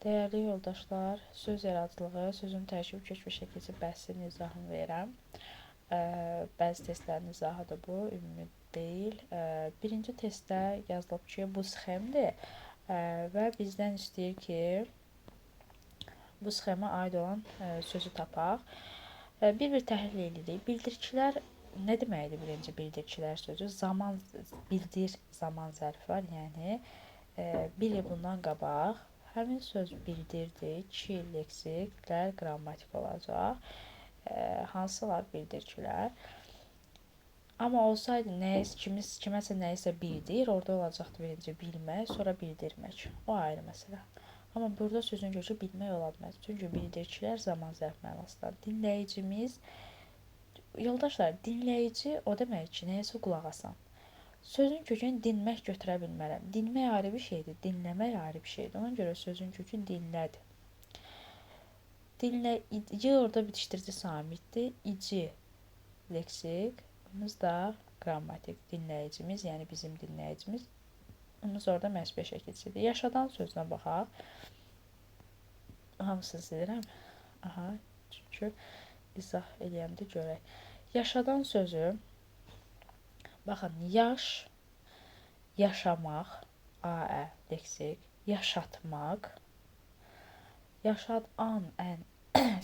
Dəyərli yoldaşlar, söz yaradıcılığı, sözün tərkib keçmiş şəkilsi bəhsin izahını verirəm. Bəzi testlərin izahıdır bu, ümumi deyil. Birinci testdə yazılıb ki, bu sxemdir və bizdən istəyir ki, bu sxemə aid olan sözü tapaq. Bir təhlil edirik. Bildirçilər nə deməkdir birinci bildirçilər sözü? Bildir zaman zərfi var, yəni bir il bundan qabaq həmin söz bildirdi, 2 leksiklər qrammatik olacaq. Hansılar bildirçilər? Amma olsaydı kiməsə nəyisə bildir, orada olacaqdı birinci bilmək, sonra bildirmək. O ayrı məsələ. Amma burada sözün kökü bilmək ola bilməz. Çünki bildirçilər zaman zərf mənasında. Dinləyicimiz, yoldaşlar, dinləyici o demək ki, nəyəsə qulaq asan. Sözün kökünü dinmək götürə bilmərəm. Dinmək ayrı bir şeydir, dinləmək ayrı bir şeydir. Ona görə sözün kökü dinlədir. Dinləyici orada bitişdirici samitdir. İci leksikimiz da qrammatik. Dinləyicimiz, yəni bizim dinləyicimiz. Biz orada məsbə şəkilçidir. Yaşadan sözünə baxaq. Hamısını silirəm. Aha, çünki izah eləyəndə görək. Yaşadan sözü, baxın, yaş, yaşamaq, Aə leksik, yaşatmaq, yaşadan,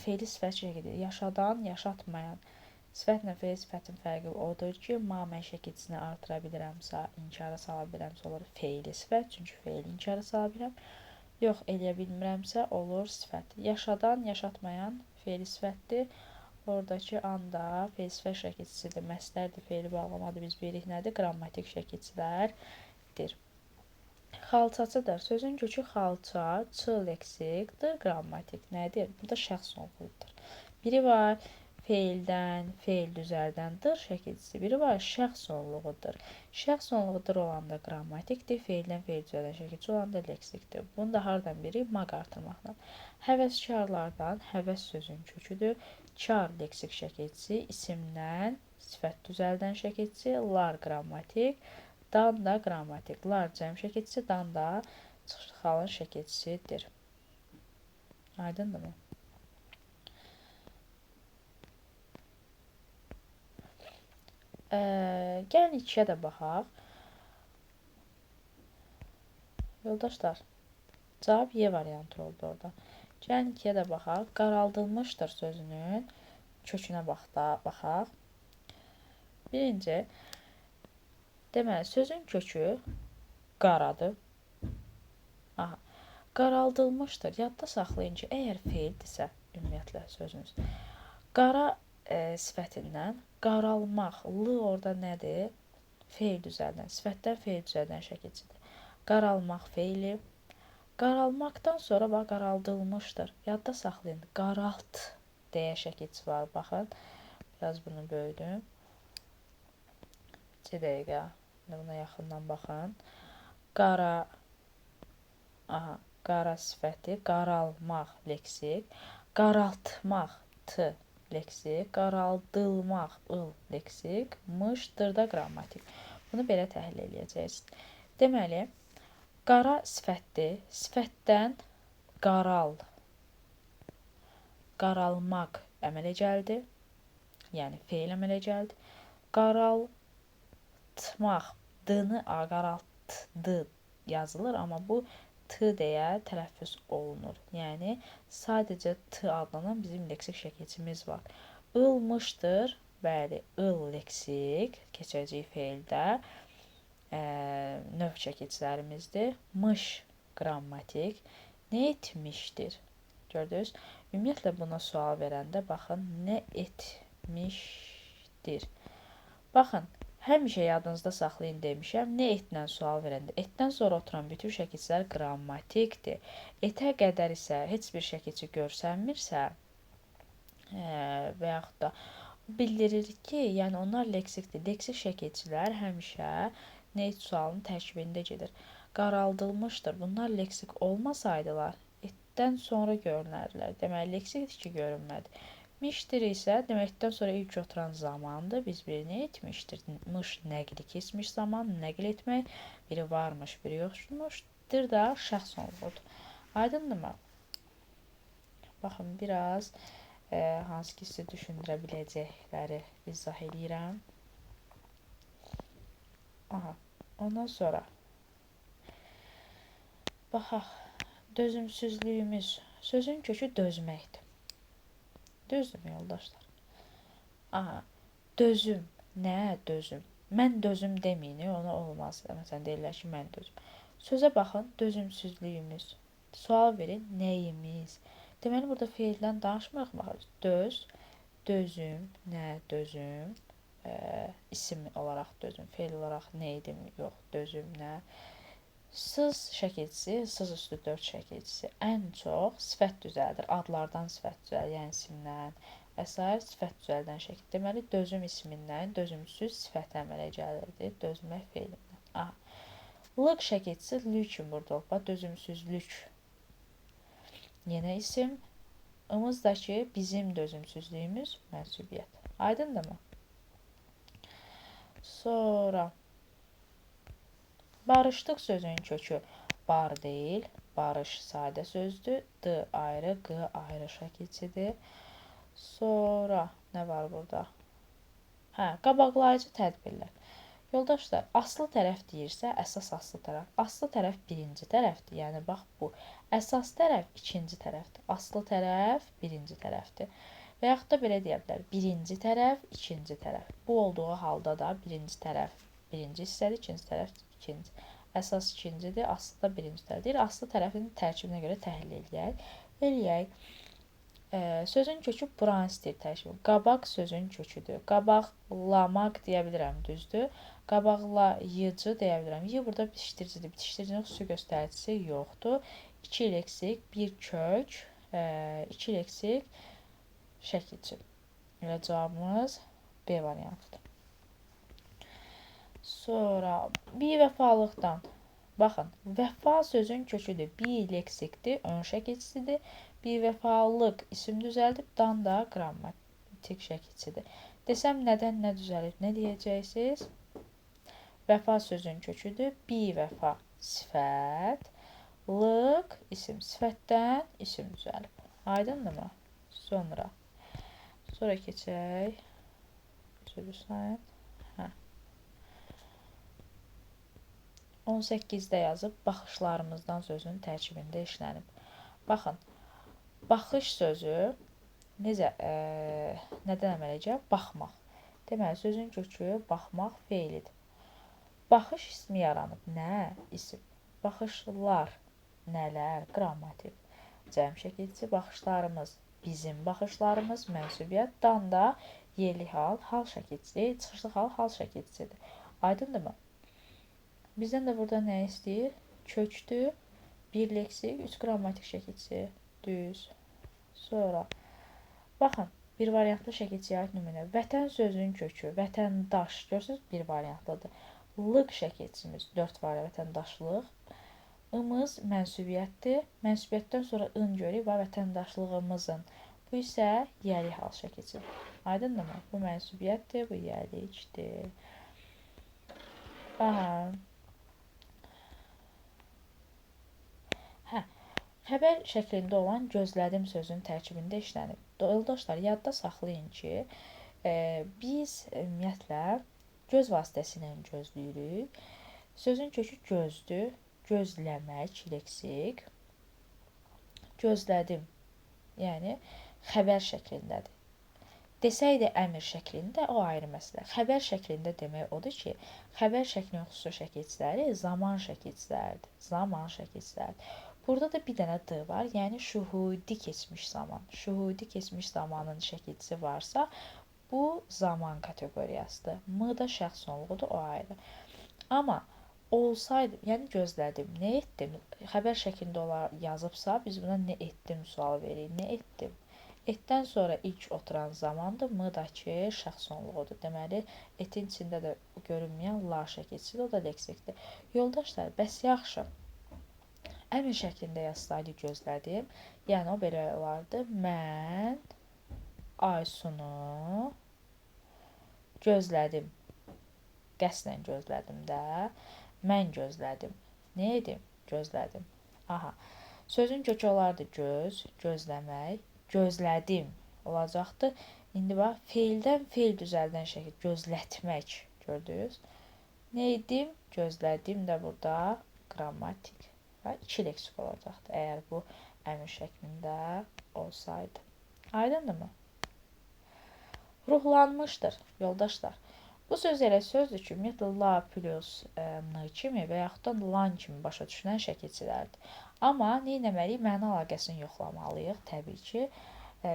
fe'li sifət şəklidir. Yaşadan, yaşatmayan. Sifətlə fe'li sifətin fərqi odur ki, mən şəkilçisini artıra bilirəmsə, inkara sala bilirəmsə, olur fe'li sifət, çünki fe'li inkara sala bilirəm. Yox, eləyə bilmirəmsə, olur sifət. Yaşadan, yaşatmayan fe'li sifətdir. Oradakı anda fe'li sifət şəkilçisidir, məslərdir, fe'li bağlamadır, biz bilirik nədir? Qrammatik şəkilçilərdir. Xalçaçıdır. Sözün kökü xalça, çı leksikdir, qrammatik. Nədir? Bu da şəxs onluqdur. Biri var feildən, feil düzəldəndir şəkilçisi. Biri var şəxs onluğudur. Şəxs onluğudur olanda qrammatikdir, feildən feil düzəldən şəkilçisi olanda leksikdir. Bunu da hardan biri? Maq artırmaqla. Həvəskarlardan həvəs sözün köküdür. Kar leksik şəkilçisi, isimdən sifət düzəldən şəkilçisi, lar qrammatik, dan da qrammatik. Lar cəm şəkilçisi, dan da çıxalın şəkilçisidir. Aydındır mı? Gəlin ikiyə də baxaq. Yoldaşlar, cavab Y variantı oldu orada. Gəlin ikiyə də baxaq. Qaraldılmışdır sözünün kökünə baxaq. Birinci, deməli, sözün kökü qaradır. Aha, qaraldılmışdır. Yadda saxlayın ki, əgər feildirsə, ümumiyyətlə sözünüz, qara sifətindən qaralmaq, l orada nədir? Feil düzəldən, sifətdən feil düzəldən şəkilçidir. Qaralmaq feili. Qaralmaqdan sonra bax, qaraldılmışdır. Yadda saxlayın, qaralt deyə şəkilçi var. Baxın, biraz bunu böyüdüm. 2 dəqiqə, buna yaxından baxın. Qara, aha, qara sifəti, qaralmaq leksik, qaraltmaq t leksik, qaraldılmaq ıl leksik, mışdır da qrammatik. Bunu belə təhlil edəcəyiz. Deməli, qara sifətdir. Sifətdən qaralmaq əmələ gəldi. Yəni, feil əmələ gəldi. Qaraltmaq, d-ni qaraltdı yazılır, amma bu t deyə tələffüz olunur. Yəni, sadəcə t adlanan bizim leksik şəkilçimiz var. Ilmışdır, bəli, ıl leksik, keçəcək feildə növ şəkilçilərimizdir. Mış qrammatik, nə etmişdir? Gördünüz? Ümumiyyətlə, buna sual verəndə, baxın, nə etmişdir? Baxın, həmişə yadınızda saxlayın demişəm, nə etlə sual verəndə, etdən sonra oturan bütün şəkilçilər qrammatikdir. Etə qədər isə heç bir şəkilçi görsənmirsə və yaxud da bildirir ki, yəni onlar leksikdir. Leksik şəkilçilər həmişə nə et sualının tərkibində gedir. Qaraldılmışdır. Bunlar leksik olmasaydılar, etdən sonra görünərdilər. Deməli, leksikdir ki, görünmədi. Mişdir isə deməkdən sonra ilk oturan zamandır. Biz birini etmişdir. Mış nəqli keçmiş zaman, nəql etmək. Biri varmış, biri yoxmuşdur da şəxs olunur. Aydındır mı? Baxın, biraz hansı ki sizi düşündürə biləcəkləri izah edirəm. Aha. Ondan sonra baxaq. Dözümsüzlüyümüz. Sözün kökü dözməkdir. Düzdürmü yoldaşlar? Aha. Dözüm. Nə dözüm? Mən dözüm deməyin, ona olmaz. Məsələn, deyirlər ki, mən dözüm. Sözə baxın, dözümsüzlüyümüz. Sual verin, nəyimiz? Deməli, burada feildən danışmırıq. Baxın, dözüm, nə dözüm? İsim olaraq dözüm, feil olaraq nə idim? Yox, dözüm, nə? Sız şəkilçisi, sız üstü 4 şəkilçisi ən çox sifət düzəldir. Adlardan sifət düzəlir, yəni isimdən və s. sifət düzəldən şəkil. Deməli, dözüm ismindən dözümsüz sifət əmələ gəlirdi. Dözmək feilindən. Aha. Lıq şəkilçisi lük kimi burada olub. Dözümsüzlük. Yenə isim. Imızdakı bizim dözümsüzlüyümüz mənsubiyyət. Aydındırmı? Sonra barışdıq sözünün kökü bar deyil, barış sadə sözdür, d ayrı, q ayrı şəkilçidir. Sonra nə var burada? Qabaqlayıcı tədbirlər. Yoldaşlar, aslı tərəf deyirsə, əsas aslı tərəf. Aslı tərəf birinci tərəfdir, yəni bax bu. Əsas tərəf ikinci tərəfdir. Aslı tərəf birinci tərəfdir. Və yaxud da belə deyə bilər, birinci tərəf, ikinci tərəf. Bu olduğu halda da birinci tərəf birinci hissədir, ikinci tərəf ikinci. Əsas ikincidir, aslı da birinci tərəfdir. Aslı tərəfin tərkibinə görə təhlil eləyək. Sözün kökü bransitiv tərkibi. Qabaq sözün köküdür. Qabaqlamaq deyə bilirəm, düzdür. Qabaqlayıcı deyə bilirəm. Y burada bitişdiricidir. Bitişdiricinin xüsusi göstəricisi yoxdur. 2 leksik, 1 kök, 2 leksik şəkilçi. Elə cavabımız B variantıdır. Sonra bivəfalıqdan. Baxın, vəfa sözün köküdür. Bi leksikdir, ön şəkilçisidir. Bivəfalıq isim düzəldib, dan da qrammatik şəkilçisidir. Desəm nədən nə düzəlib, nə deyəcəksiniz? Vəfa sözün köküdür. Bivəfa sifət, lıq isim, sifətdən isim düzəlib. Aydındırmı? Sonra keçək. Sözü sayın. 18-də yazıb, baxışlarımızdan sözünün tərkibində işlənib. Baxın, baxış sözü nədən əmələ gəlir? Baxmaq. Deməli, sözün kökü baxmaq feilidir. Baxış ismi yaranıb. Nə? İsim. Baxışlar, nələr? Qrammatik. Cəm şəkilçisi baxışlarımız, bizim baxışlarımız, mənsubiyyət, dan da yerli hal, hal şəkilçisi, çıxışlı hal, hal şəkilçisidir. Aydındırmı? Bizdən də burada nə istəyir? Kökdür, 1 leksik, 3 qrammatik şəkilçisi, düz. Sonra, baxın, bir variantlı şəkilçiyə aid nümunə. Vətən sözünün kökü, vətəndaş, görürsünüz, bir variantlıdır. Lıq şəkilçimiz, 4 var, vətəndaşlıq. Imız mənsubiyyətdir. Mənsubiyyətdən sonra ın görük və vətəndaşlığımızın. Bu isə yəli hal şəkilçidir. Aydındırmı? Bu mənsubiyyətdir, bu yəlikdir. Aha. Xəbər şəklində olan gözlədim sözünün tərkibində işlənib. Yoldaşlar, yadda saxlayın ki, biz ümumiyyətlə göz vasitəsilə gözləyirik. Sözün kökü gözdür, gözləmək, leksik. Gözlədim, yəni xəbər şəklindədir. Desəydi əmr şəklində, o ayrı məsələ. Xəbər şəklində demək odur ki, xəbər şəklinin xüsusi şəkilçiləri zaman şəkilçiləridir. Zaman şəkilçiləridir. Burada da bir dənə d var, yəni şühudi keçmiş zaman. Şühudi keçmiş zamanın şəkilçisi varsa, bu zaman kateqoriyasıdır. M da şəxs sonluğudur, o ayrı. Amma olsaydı, yəni gözlədim, nə etdim? Xəbər şəklində yazıbsa, biz buna nə etdim sual veririk. Nə etdim? Etdən sonra ilk oturan zamandır, M-dakı şəxs sonluğudur. Deməli, etin içində də görünməyən la şəkilçisidir, o da leksikdir. Yoldaşlar, bəs yaxşı. Əmr şəklində yazsaydı gözlədim. Yəni, o belə olardı. Mən Aysunu gözlədim. Qəsdən gözlədim də. Mən gözlədim. Nə edim? Gözlədim. Aha. Sözün kökü olardı göz, gözləmək. gözlədim olacaqdı. İndi bax, feildən feil düzəldən şəkil, gözlətmək, gördünüz? Nə edim? Gözlədim də burada qrammatik və 2 leksik olacaqdı, əgər bu əmr şəklində olsaydı. Aydındırmı? Ruhlanmışdır, yoldaşlar. Bu söz elə sözdür ki, ümumiyyətlə la plus n kimi və yaxud da lan kimi başa düşülən şəkilçilərdir. Amma nə etməliyik? Məna əlaqəsini yoxlamalıyıq, təbii ki.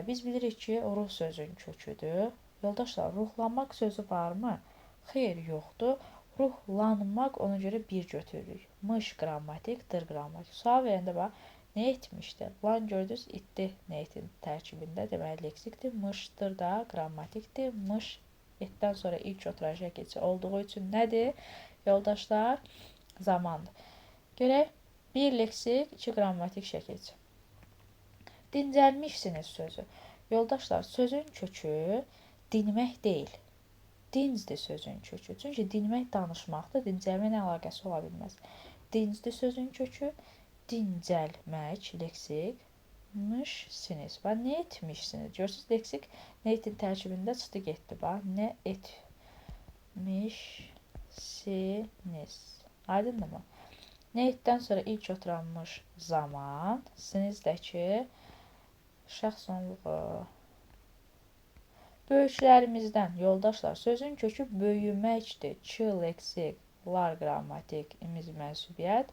Biz bilirik ki, ruh sözün köküdür. Yoldaşlar, ruhlanmaq sözü varmı? Xeyr, yoxdur. Ruhlanmaq, ona görə bir götürürük. Mış qrammatik, dır qrammatik. Sual verəndə bax, nə etmişdi? Lan gördünüz, itdi neyin tərkibində, deməli leksikdir. Mışdır da qrammatikdir. Mış etdən sonra ilk oturan şəkilçi olduğu üçün nədir? Yoldaşlar, zamandır. Görək, bir leksik, 2 qrammatik şəkilçi. Dincəlmişsiniz sözü. Yoldaşlar, sözün kökü dinmək deyil. Dincdir sözün kökü. Çünki dinmək danışmaqdır, dincəlməklə əlaqəsi ola bilməz. Dincdir sözün kökü, dincəlmək, leksik, mışsiniz. Bax, nə etmişsiniz? Görürsünüz, leksik nə etin tərkibində çıxdı, getdi. Bax, nə etmişsiniz. Aydındır mı? Nə etdən sonra ilk oturanmış zaman, sinizdəki şəxs onluğu. Böyüklərimizdən, yoldaşlar, sözün kökü böyüməkdir. Ç, leksik, lar, qrammatik, imiz, mənsubiyyət.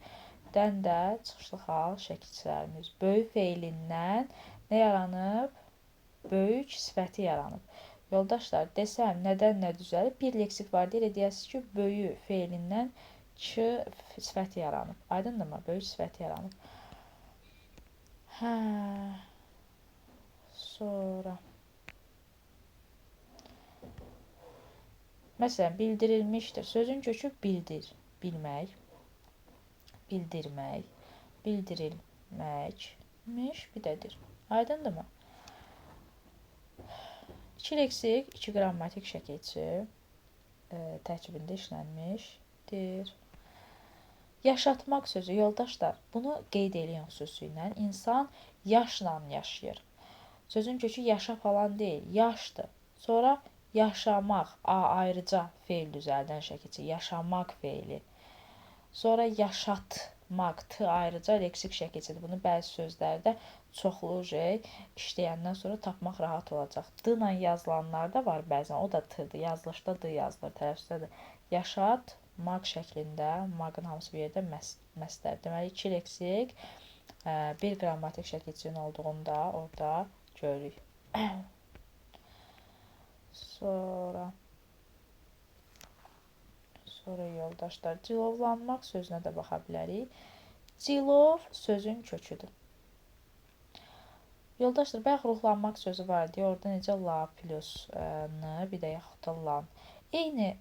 Dən də çıxışlı xal şəkilçilərimiz. Böyük feilindən nə yaranıb? Böyük sifəti yaranıb. Yoldaşlar, desəm, nədən nə düzəlib? Bir leksik var, deyə deyəsiniz ki, böyük feilindən ç sifəti yaranıb. Aydındırmı? Böyük sifəti yaranıb. Hə. Sonra. Məsələn, bildirilmişdir. Sözün kökü bildir, bilmək, bildirmək, bildirilmək, miş, bir dədir. Aydındırmı? 2 leksik, 2 qrammatik şəkilçi tərkibində işlənmişdir. Yaşatmaq sözü, yoldaşlar, bunu qeyd edən xüsusilə insan yaşla yaşayır. Sözün kökü yaşa falan deyil, yaşdır. Sonra yaşamaq, ayrıca feil düzəldən şəkilçi, yaşamaq feili. Sonra yaşatmaq, t ayrıca leksik şəkilçidir. Bunu bəzi sözlərdə çoxlu işləyəndən sonra tapmaq rahat olacaq. D-la yazılanlar da var bəzən, o da t-dır, yazılışda d yazılır, tələffüzdə də. Yaşatmaq şəklində, maqın hamısı bir yerdə məstər. Deməli, 2 leksik, 1 qrammatik şəkilçinin olduğunu da orada görürük. Sonra yoldaşlar, cilovlanmaq sözünə də baxa bilərik. Cilov sözün köküdür. Yoldaşlar, bayaq ruhlanmaq sözü var deyə, orada necə la plus n, bir də yaxud da lan. Eyni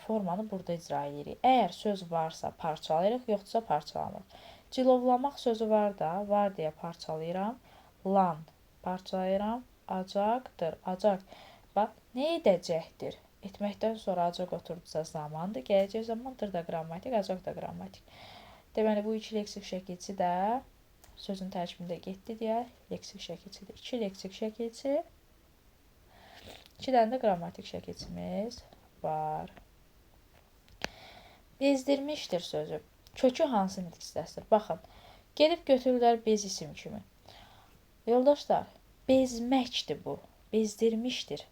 formanı burada icra edirik. Əgər söz varsa parçalayırıq, yoxdursa parçalanır. Cilovlamaq sözü var da, var deyə parçalayıram. Lan parçalayıram, acaqdır, acaq. Bax, nə edəcəkdir? Etməkdən sonra acaq oturdusa zamandır. Gələcək zamandır da qrammatik, acaq da qrammatik. Deməli, bu 2 leksik şəkilçi də sözün tərkibində getdi deyə leksik şəkilçidir. 2 leksik şəkilçi, 2 dənə də qrammatik şəkilçimiz var. Bezdirmişdir sözü. Kökü hansı nitq hissəsidir? Baxın, gedib götürürlər bez isim kimi. Yoldaşlar, bezməkdir bu. Bezdirmişdir.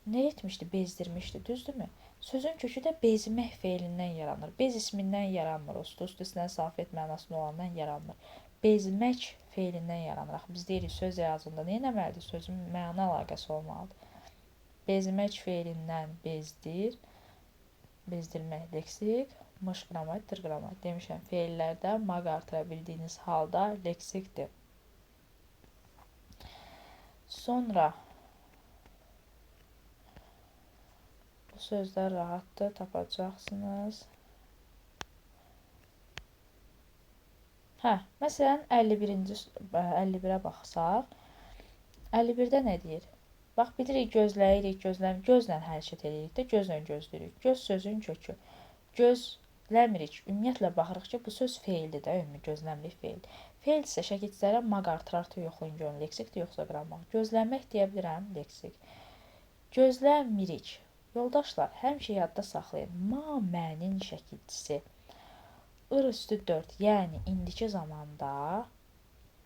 Nə etmişdi? Bezdirmişdi, düzdürmü? Sözün kökü də bezmək feilindən yaranır. Bez ismindən yaranmır. Üstündən safiyet mənasında olandan yaranmır. Bezmək feilindən yaranır. Biz deyirik, söz yazında nə etməlidir? Sözün məna əlaqəsi olmalıdır. Bezmək feilindən bezdir. Bezdirmək leksik. Mış qrammatik, dır qrammatik. Demişəm, feillərdə maq artıra bildiyiniz halda leksikdir. Sonra bu sözlər rahatdır, tapacaqsınız. Məsələn, 51-ə baxsaq, 51-də nə deyir? Bax, bilirik, gözləyirik, gözlə hərəkət edirik də, gözlə gözləyirik. Göz sözün kökü. Gözləmirik, ümumiyyətlə baxırıq ki, bu söz feildir də, ümumi gözləmirik feil. Fe'l isə şəkilçilərə maq artır artı yoxlayın görün leksikdir yoxsa qrammatik. Gözləmək deyə bilirəm leksik. Gözləmirik. Yoldaşlar, həmişə yadda saxlayın. Ma mənin şəkilçisi. Ir üstü 4, yəni indiki zamanda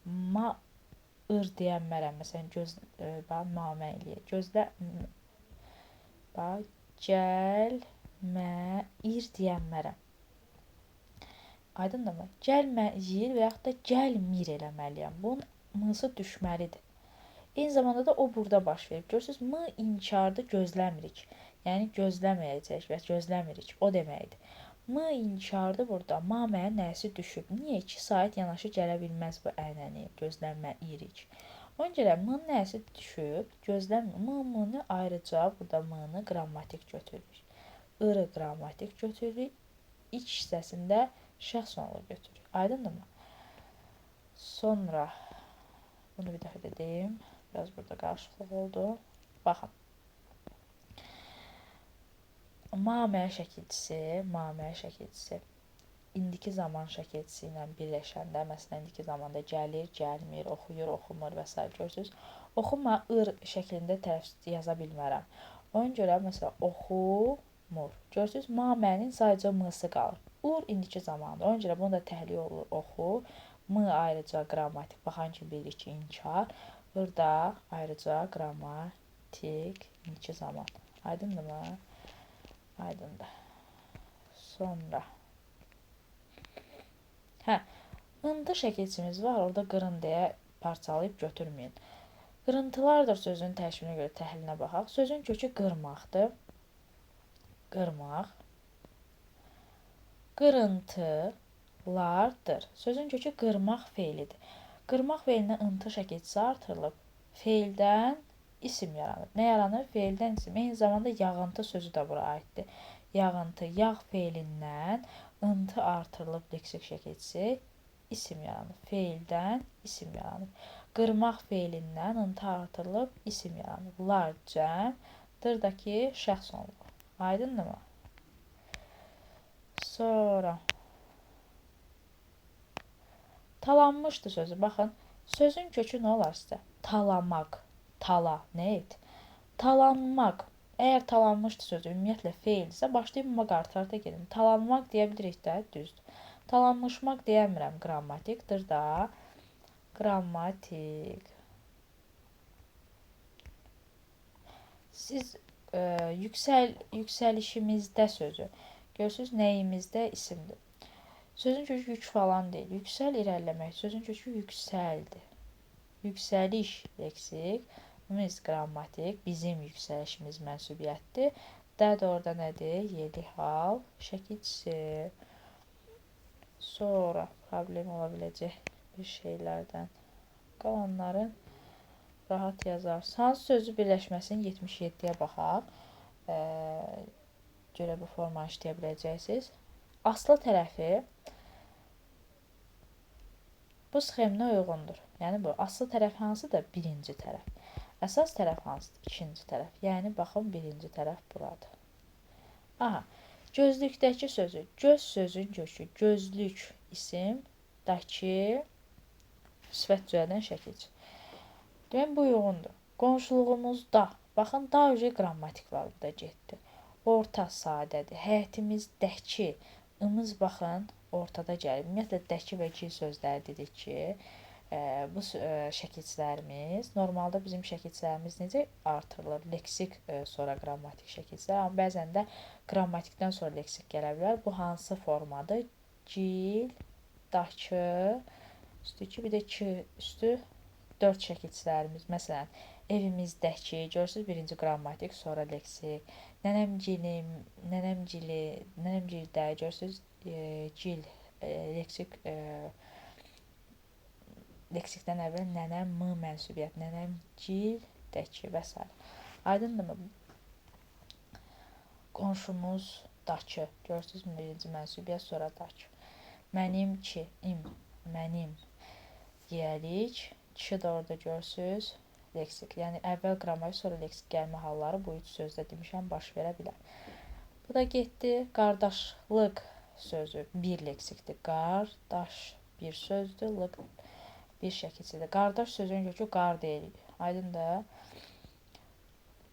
ma ir deyənmərəm. Məsələn, ma mən eləyir. Gəlməyir deyənmərəm. Aydındırmı? Gəlməyir və yaxud da gəlmir eləməliyəm. Bunun m-sı düşməlidir. Eyni zamanda da o burada baş verib. Görürsünüz, m inkardır, gözləmirik. Yəni gözləməyəcək və gözləmirik. O deməkdir. M inkardır burada. Ma mənə nəsi düşüb. Niyə 2 saat yanaşı gələ bilməz bu ənəni? Gözləməyirik. Ona görə m nəsi düşüb, gözləmir. M-ni ayrıca burada m-ni qrammatik götürürük. I-rı qrammatik götürürük. İç hissəsində şəxs sonlu götürürük. Aydındırmı? Sonra bunu bir dəfə də deyim. Biraz burada qarışıqlıq oldu. Baxın. Ma-məyə şəkilçisi indiki zaman şəkilçisi ilə birləşəndə, məsələn, indiki zamanda gəlir, gəlmir, oxuyur, oxumur və s. görürsünüz. Oxuma ir şəklində tələffüz yaza bilmərəm. Ona görə, məsələn, oxumur. Görürsünüz, ma-mənin sadəcə m-sı qalır. Ur indiki zamanda. Ona görə bunu da təhlil olur, oxu. M ayrıca qrammatik. Baxan ki, bilirik ki, inkar. Burada ayrıca qrammatik indiki zaman. Aydındırmı? Aydındır. Sonra ıntı şəkilçimiz var. Orada qırın deyə parçalayıb götürməyin. Qırıntılardır sözün təşkilinə görə təhlilinə baxaq. Sözün kökü qırmaqdır. Qırmaq. Qırıntılardır. Sözün kökü qırmaq feilidir. Qırmaq feilinə ıntı şəkilçisi artırılıb. Feildən isim yaranır. Nə yaranır? Feildən isim. Eyni zamanda yağıntı sözü də bura aiddir. Yağıntı, yağ feilindən ıntı artırılıb leksik şəkilçisi isim yaranır. Feildən isim yaranır. Qırmaq feilindən ıntı artırılıb isim yaranır. Lar cəm, dırdakı şəxs onluğu. Aydındırmı? Sonra talanmışdı sözü. Baxın, sözün kökü nə olar sizə? Talamaq. Tala, nə et? Talanmaq. Əgər talanmışdı sözü ümumiyyətlə feildirsə, başlayıb maq artırarda gedin. Talanmaq deyə bilirik də, düzdür. Talanmışmaq deyəmirəm, qrammatikdir da. Qrammatik. Siz yüksəlişimizdə sözü. Görürsünüz, nəyimizdə isimdir. Sözün kökü yük falan deyil. Yüksəl irəliləmək. Sözün kökü yüksəldir. Yüksəliş leksik. Biz qrammatik. Bizim yüksəlişimiz mənsubiyyətdir. Də də orada nədir? Yeli hal şəkilçisi. Sonra problem ola biləcək bir şeylərdən. Qalanların rahat yazarız. Hansı sözü birləşməsinin 77-yə baxaq. Görə bu forma işləyə biləcəksiniz. Aslı tərəfi bu sxeminə uyğundur. Yəni bu aslı tərəf hansıdır? Birinci tərəf. Əsas tərəf hansıdır? İkinci tərəf. Yəni baxın birinci tərəf buradır. Aha. Gözlükdəki sözü. Göz sözün kökü. Gözlük isim, daki sifət cüzədən şəkilçi. Deyən bu uyğundur. Qonşuluğumuzda. Baxın, da öcə qrammatik var burada getdi. Orta sadədir. Həyətimizdəki ımız baxın ortada gəlir. Ümumiyyətlə dəki və ki sözləri dedik ki, bu şəkilçilərimiz, normalda bizim şəkilçilərimiz necə artırılır? Leksik sonra qrammatik şəkilçilər, amma bəzən də qrammatikdən sonra leksik gələ bilər. Bu hansı formadır? Gil, dakı, üstü 2, bir də 2 üstü 4 şəkilçilərimiz. Məsələn, evimizdəki, görürsünüz birinci qrammatik, sonra leksik. Nənəmgildə, görürsünüz gil, leksik, leksikdən əvvəl nənəm, m mənsubiyyət, nənəmgildəki və s. Aydındırmı? Qonşumuzdakı, görürsünüz birinci mənsubiyyət, sonra dakı. Mənimki, mənim yeyilik, kişi də orada görürsünüz leksik. Yəni əvvəl qrammatik, sonra leksik gəlmə halları bu üç sözdə demişəm baş verə bilər. Bu da getdi. Qardaşlıq sözü bir leksikdir. Qardaş bir sözdür. Lıq bir şəkilçidir. Qardaş sözünün kökü qar deyirik. Aydındır.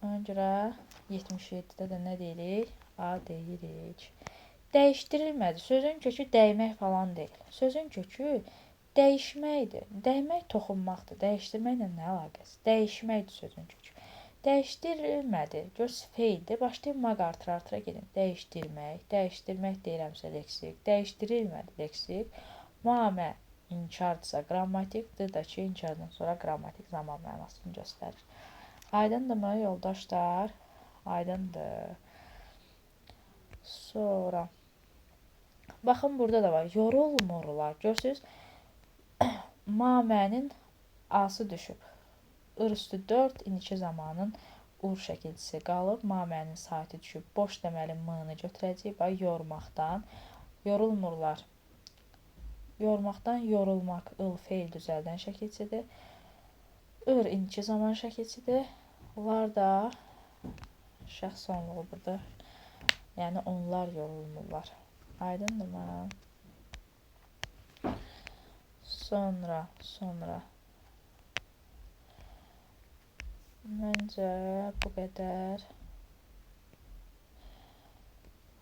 Ona görə 77-də də nə deyirik? A deyirik. Dəyişdirilmədi. Sözün kökü dəymək falan deyil. Sözün kökü dəyişməkdir. Dəymək toxunmaqdır. Dəyişdirməklə nə əlaqəsi? Dəyişməkdir sözün kökü. Dəyişdirilmədi. Gör feildir. Başlayıb maq artıra gedin. Dəyişdirmək. Dəyişdirmək deyirəmsə leksik. Dəyişdirilmədi leksik. Muamə inkardırsa qrammatik. D da ki, inkardan sonra qrammatik zaman mənasını göstərir. Aydındırmı yoldaşlar? Aydındır. Sonra baxın, burada da var. Yorulmurlar. Görürsünüz, mamənin ası düşüb. Ir üstü 4, indiki zamanın ur şəkilçisi qalıb. Mamənin saati düşüb. Boş deməli m-nı götürəcəyik. Bax, yormaqdan. Yorulmurlar. Yormaqdan yorulmaq il feil düzəldən şəkilçidir. Ir indiki zaman şəkilçidir. Lar da şəxs sonluğu burada. Yəni onlar yorulmurlar. Aydındırmı? Sonra məncə bu qədər.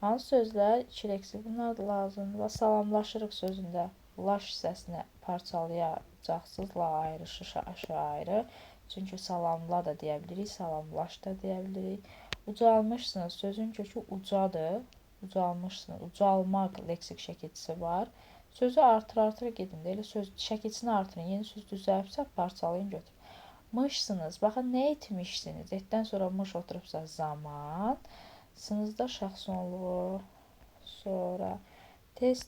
Hansı sözlər 2 leksik bunlar da lazımdır. Salamlaşırıq sözündə laş hissəsinə parçalayacaqsınız. La ayrı, şışı ayrı. Çünki salamla da deyə bilirik, salamlaş da deyə bilirik. Ucalmışsınız. Sözün kökü ucadır. Ucalmışsınız. Ucalmaq leksik şəkilçisi var. Sözü artıra gedin. Elə söz şəkilçisini artırın. Yeni söz düzəlibsə parçalayın götürün. Mışsınız. Baxın, nə etmişsiniz? Etdən sonra mış oturubsa zaman. Sınızda şəxs sonluğu. Sonra tez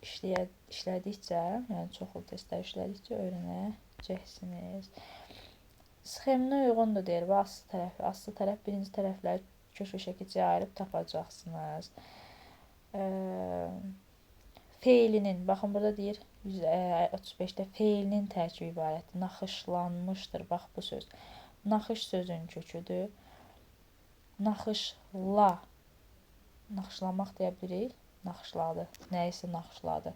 işlədikcə, yəni çoxlu testlər işlədikcə öyrənəcəksiniz. Sxeminə uyğundur deyir. Və aslı tərəfi. Aslı tərəf birinci tərəfləri köşə şəkilçiyə ayırıb tapacaqsınız. Feilinin, baxın burada deyir 35-də feilinin tərkibi ibarətdir. Naxışlanmışdır. Bax bu söz. Naxış sözün köküdür. Naxışla. Naxışlamaq deyə bilirik. Naxışladı. Nəyisə naxışladı.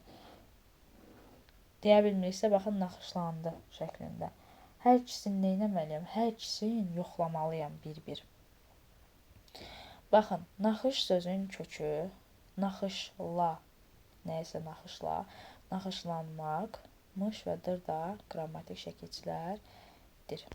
Deyə bilmiriksə, baxın, naxışlandı şəklində. Hər ikisini neynəməliyəm? Hər ikisini yoxlamalıyam bir-bir. Baxın, naxış sözün kökü, naxışla, nəyisə naxışla, naxışlanmaq, mış və dır da qrammatik şəkilçilərdir.